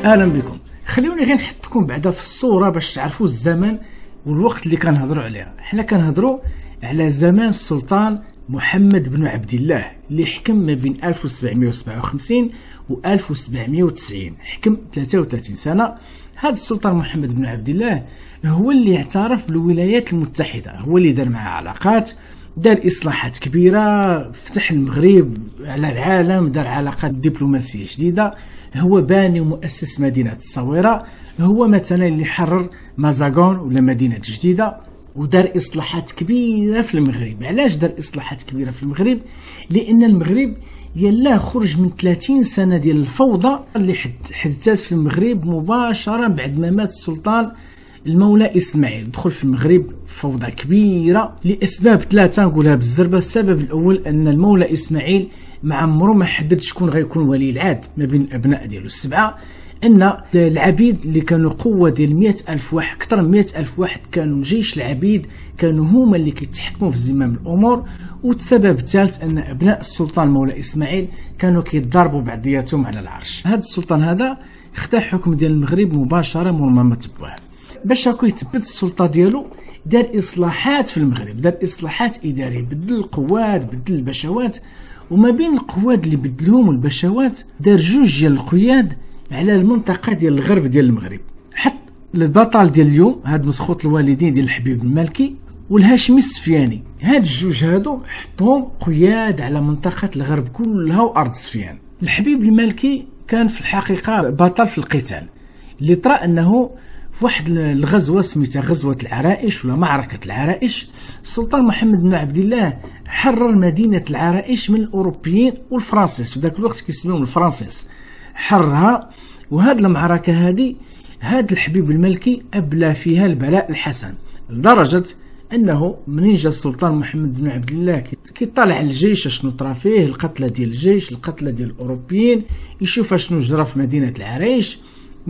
اهلا بكم. خليوني غير نحطكم بعدا في الصوره باش تعرفوا الزمن والوقت اللي كنهضروا عليها. حنا كنهضروا على زمان السلطان محمد بن عبد الله اللي حكم ما بين 1757 و 1790، حكم 33 سنه. هذا السلطان محمد بن عبد الله هو اللي اعترف بالولايات المتحده، هو اللي دار معها علاقات، دار اصلاحات كبيره، فتح المغرب على العالم، دار علاقات دبلوماسيه جديده، هو باني ومؤسس مدينه الصويره، هو مثلا اللي حرر مازاغون ولا مدينه جديده، ودار اصلاحات كبيره في المغرب. علاش دار اصلاحات كبيره في المغرب؟ لان المغرب يلا خرج من 30 سنه ديال الفوضى اللي حدثت في المغرب مباشره بعد ما مات السلطان المولى اسماعيل. دخل في المغرب فوضى كبيره لاسباب ثلاثه نقولها بالزربه. السبب الاول ان المولى اسماعيل ما عمره ما حدد شكون غيكون ولي العهد ما بين الابناء ديالو السبعه، ان العبيد اللي كانوا قوه ديال 100,000 واحد، اكثر من 100,000 واحد، كانوا جيش العبيد، كانوا هما اللي كيتحكموا في زمام الامور. والسبب الثالث ان ابناء السلطان مولاي اسماعيل كانوا كيتضاربوا بعضياتهم على العرش. هذا السلطان هذا خدا حكم ديال المغرب مباشره مور ما مات بوه. باش هكا يثبت السلطه ديالو دار اصلاحات في المغرب، دار اصلاحات اداريه، بدل القوات، بدل البشوات، وما بين القوات اللي بدلهم والبشوات دار جوج ديال القياد على المنطقه ديال الغرب ديال المغرب. حط البطل ديال اليوم هاد مسخوط الوالدين ديال الحبيب المالكي والهاشمي السفياني، هاد الجوج هادو حطهم قياد على منطقه الغرب كلها وارض سفيان. الحبيب المالكي كان في الحقيقه بطل في القتال، اللي طرا انه في واحد الغزوه سميتها غزوه العرائش ولا معركه العرائش، السلطان محمد بن عبد الله حرر مدينه العرائش من الاوروبيين والفرنسيس، في ذاك الوقت كيسميهم الفرنسيس، حرها. وهاد المعركه هاد الحبيب الملكي ابلى فيها البلاء الحسن، لدرجه انه منين جا السلطان محمد بن عبد الله كيطالع الجيش اشنو طرا فيه، القتلى ديال الجيش، القتلى ديال الاوروبيين، يشوف اشنو جرى في مدينه العرائش.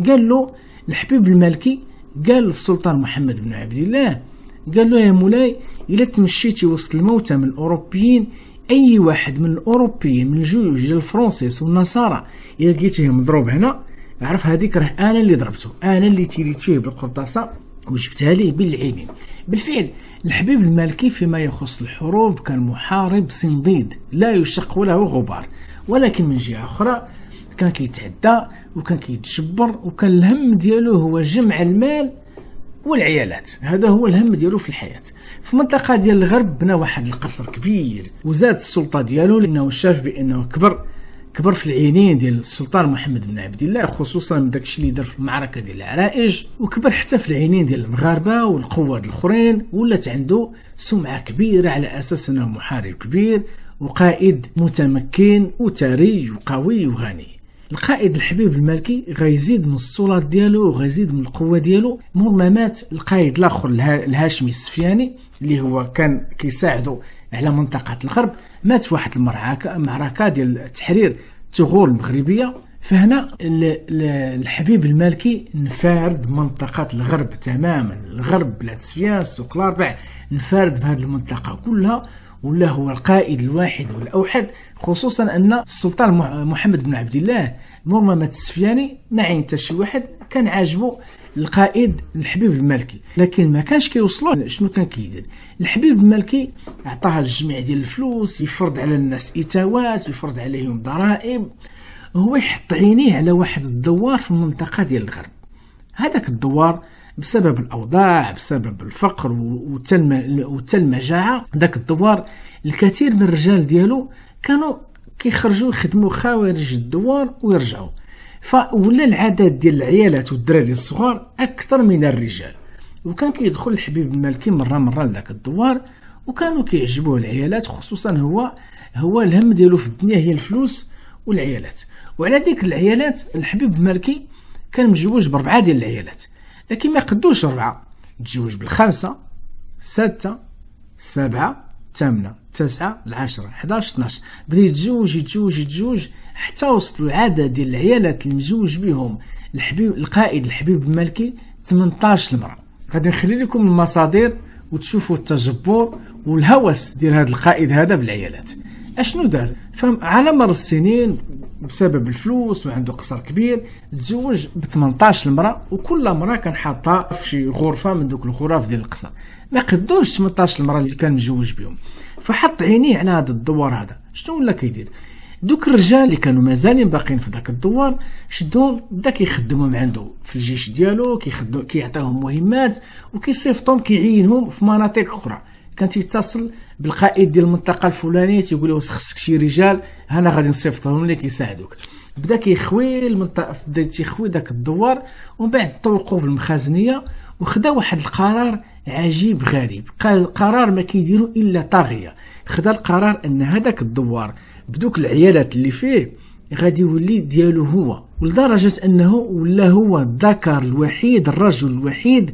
قال له الحبيب المالكي، قال للسلطان محمد بن عبد الله، قال له يا مولاي الا تمشيتي وسط الموتى من الاوروبيين، اي واحد من الاوروبيين من الجيوش ديال الفرنسيس والنصارى الا لقيتيه مضروب هنا، عرف هذيك راه انا اللي ضربته، انا اللي تيريت فيه بالقرطاسه وجبتها ليه بالعينين. بالفعل الحبيب المالكي فيما يخص الحروب كان محارب صنديد لا يشق له غبار، ولكن من جهه اخرى كان كيتعدى وكان كيتجبر، وكان الهم ديالو هو جمع المال والعيالات. هذا هو الهم ديالو في الحياه. في منطقه ديال الغرب بنى واحد القصر كبير وزاد السلطه ديالو، لانه شاف بانه كبر في العينين ديال السلطان محمد بن عبد الله، خصوصا من داكشي اللي دار في المعركه ديال العرائش، وكبر حتى في العينين ديال المغاربه والقوات الاخرين، ولات عنده سمعه كبيره على اساس انه محارب كبير وقائد متمكن وثري وقوي وغني. القائد الحبيب المالكي غيزيد من السلطات ديالو وغيزيد من القوه ديالو مور ما مات القائد الاخر الهاشمي السفياني اللي هو كان كيساعده على منطقه الغرب. مات في واحد المعركه ديال تحرير تغور المغربيه. فهنا الحبيب المالكي نفارد منطقه الغرب تماما، الغرب بلاد سفيان، سوق الاربع، نفارد بهذه المنطقه كلها، ولا هو القائد الواحد والاوحد. خصوصا ان السلطان محمد بن عبد الله مور ما مات السفياني ما عين حتى شي واحد كان عاجبه القائد الحبيب المالكي، لكن ما كانش كيوصلوا. شنو كان كيدير الحبيب المالكي؟ عطاها الجميع ديال الفلوس، يفرض على الناس اتاوات، يفرض عليهم ضرائب، هو يحط عينيه على واحد الدوار في المنطقه ديال الغرب. هذاك الدوار بسبب الاوضاع، بسبب الفقر والمجاعه، ذاك الدوار الكثير من الرجال ديالو كانوا كيخرجوا يخدموا خارج الدوار ويرجعوا، فولا العدد ديال العيالات والدراري الصغار اكثر من الرجال. وكان كيدخل الحبيب المالكي مره لذاك الدوار، وكانوا كيعجبوه العيالات، خصوصا هو الهم ديالو في الدنيا هي الفلوس والعيالات. وعلى ديك العيالات الحبيب المالكي كان متزوج ب4 ديال العيالات، لكن ما يقدوش 4، تزوج ب5، 6، 7، 8، 9، 10، 11، 12، بدا يتزوج حتى وصلوا العدد ديال العيالات اللي مزوج بهم القائد الحبيب المالكي 18 المرأة. غادي نخلي لكم المصادر وتشوفوا التجبر والهوس ديال هذا القائد هذا بالعيالات. اشنو دار؟ فعلى مر السنين بسبب الفلوس وعنده قصر كبير تزوج ب 18 المراه، وكل مراه كان حاطها في شي غرفه من دوك الغرف ديال القصر. ما قدوش 18 المراه اللي كان مجوج بهم، فحط عينيه على هذا الدوار هذا. شنو ولا كيدير؟ دوك الرجال اللي كانوا مازالين باقيين في ذاك الدوار شدوهم بدا كيخدمهم عنده في الجيش ديالو، كيعطيهم مهمات وكيصيفطهم كيعينهم في مناطق اخرى. كان تيتصل بالقائد ديال المنطقه الفلانيه تيقول له خصك شي رجال انا غادي نصيفطهم لك يساعدوك. بدا كيخوي المنطقه، بدا تيخوي ذاك الدوار، ومن بعد طوقوا في المخازنيه وخدا واحد القرار عجيب غريب، قرار ما كيديروا الا طاغيه. خدا القرار ان هذاك الدوار بدوك العيالات اللي فيه غادي يولي ديالو هو، ولدرجه انه ولا هو الذكر الوحيد، الرجل الوحيد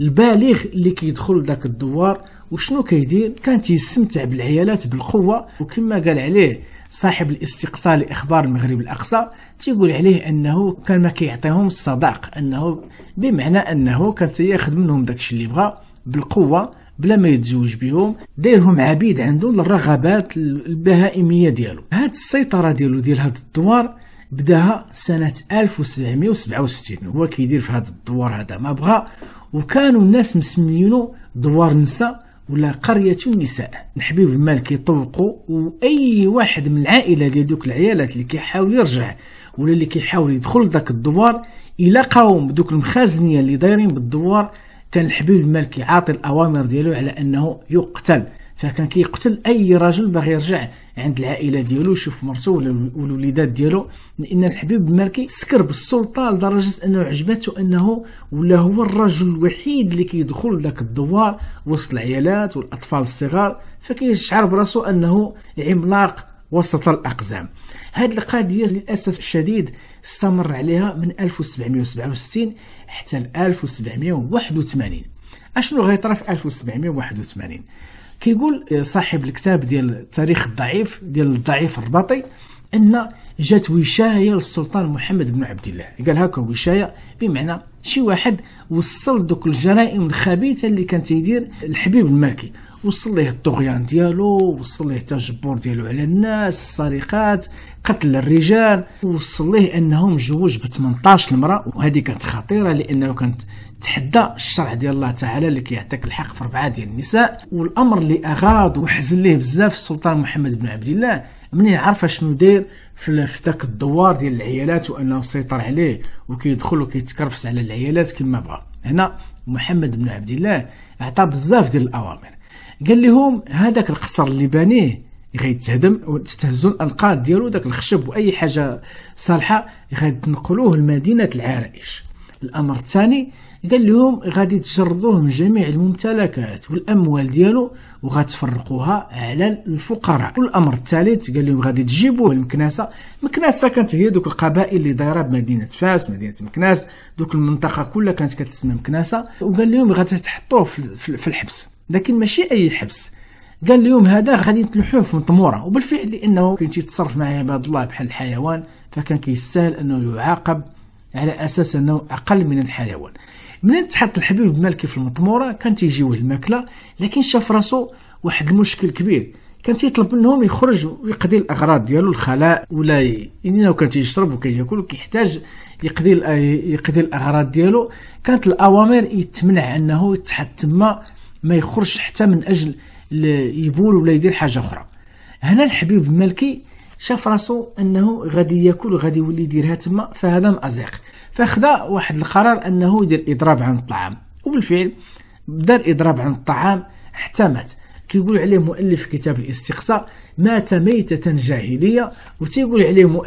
البالغ اللي كيدخل ذاك الدوار. وشنو كيدير؟ كان تيستمتع بالعيالات بالقوه، وكما قال عليه صاحب الاستقصاء لاخبار المغرب الاقصى تيقول عليه انه كان ما كيعطيهم الصداق، انه بمعنى انه كان تياخذ منهم داكشي اللي بغا بالقوه بلا ما يتزوج بهم، دايرهم عبيد عنده للرغبات البهائميه ديالو. هاد السيطره ديالو ديال هاد الدوار بداها سنه 1767، هو كيدير في هاد الدوار هذا ما بغى، وكانوا الناس مسميينه دوار النساء ولا قرية النساء. الحبيب المالكي يطوقوا، واي واحد من العائله ديال دوك العيالات اللي كيحاول يرجع ولا اللي كيحاول يدخل لذاك الدوار الى قاوم بدوك المخازنيه اللي دايرين بالدوار، كان الحبيب المالكي عاطي الاوامر ديالو على انه يقتل. فكان كيقتل اي رجل باغي يرجع عند العائله ديالو يشوف مرته ولا الوليدات ديالو، لان الحبيب المالكي سكر بالسلطه لدرجه انه عجبته انه ولا هو الرجل الوحيد اللي كيدخل ذاك الدوار وسط العيالات والاطفال الصغار، فكيشعر براسو انه عملاق وسط الاقزام. هذه القضيه للاسف الشديد استمر عليها من 1767 حتى 1781. اشنو غيطرا في 1781؟ كيقول صاحب الكتاب ديال التاريخ الضعيف ديال الضعيف الرباطي ان جات وشايه للسلطان محمد بن عبد الله. قال هكا وشايه بمعنى شي واحد وصل دوك الجرائم الخبيثه اللي كان تيدير الحبيب المالكي، وصل ليه الطغيان ديالو، وصل ليه التجبر ديالو على الناس، السرقات، قتل الرجال، وصل ليه انه مجوج ب 18 المراه. وهذه كانت خطيره لانه كانت تحدى الشرع ديال الله تعالى اللي كيعطيك الحق في 4 ديال النساء. والامر اللي اغاض وحزن ليه بزاف السلطان محمد بن عبد الله منين عرف شنو داير في ذاك الدوار ديال العيالات، وانه سيطر عليه وكيدخل وكيتكرفس على العيالات كما بغى. هنا محمد بن عبد الله اعطى بزاف ديال الاوامر، قال لهم هذاك القصر اللي بانيه غيتهدم وتتهزوا الانقاض ديالو، داك الخشب واي حاجه صالحه غادي تنقلوه لمدينه العرائش. الامر الثاني قال لهم غادي تجردوه من جميع الممتلكات والاموال ديالو وغتفرقوها على الفقراء. والامر الثالث قال لهم غادي تجيبوه المكناسه. المكناسه كانت هي دوك القبائل اللي دايره بمدينه فاس، مدينه مكناس، دوك المنطقه كلها كانت كتسمى مكناسه. وقال لهم غادي تحطوه في الحبس، لكن ماشي اي حبس. قال لهم هذا غادي تلوحوه في مطموره. وبالفعل لانه كان تيتصرف مع عباد الله بحال الحيوان، فكان كيستاهل انه يعاقب على اساس انه اقل من الحيوان. منين تحط الحبيب المالكي في المطموره كان تيجيوه الماكله، لكن شاف راسو واحد المشكل كبير، كان تيطلب منهم يخرج ويقضي الاغراض ديالو الخلاء ولا انه كان تيشرب وكياكل وكيحتاج يقضي الاغراض ديالو. كانت الاوامر يتمنع انه يتحط تما، ما يخرج حتى من اجل يبول ولا يدير حاجه اخرى. هنا الحبيب المالكي شاف راسو انه غادي ياكل وغادي يولي يديرها تما، فهذا مأزق، فاخذ واحد القرار انه يدير اضراب عن الطعام. وبالفعل بدا الاضراب عن الطعام حتى مات. كيقول عليه مؤلف كتاب الاستقصاء مات ميتة جاهلية، وتيقول عليه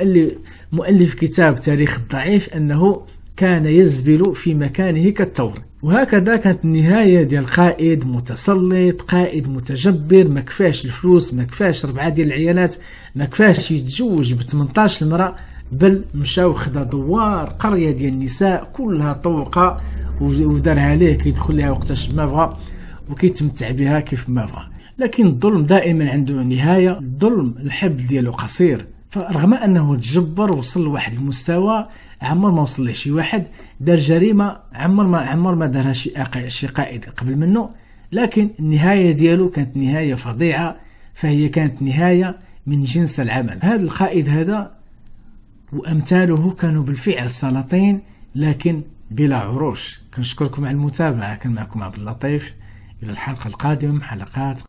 مؤلف كتاب تاريخ الضعيف انه كان يزبل في مكانه كالثور. وهكذا كانت النهاية ديال قائد متسلط، قائد متجبر، ما كفاش الفلوس، ما كفاش 4 ديال العيالات، ما كفاش يتزوج ب 18 المرأة، بل مشاو خدا دوار قرية ديال النساء كلها طوقة ودارها ليه كيدخل لها وقتاش ما بغى وكيتمتع بها كيف ما بغى. لكن الظلم دائما عنده نهاية، الظلم الحبل ديالو قصير. فرغم انه تجبر وصل لواحد المستوى عمر ما وصل له شي واحد، دار جريمه عمر ما دارها شي قائد قبل منه، لكن النهايه ديالو كانت نهايه فظيعه، فهي كانت نهايه من جنس العمل. هذا القائد هذا وأمثاله كانوا بالفعل سلاطين لكن بلا عروش. كنشكركم على المتابعة، كان معكم عبد اللطيف، إلى الحلقة القادمة حلقات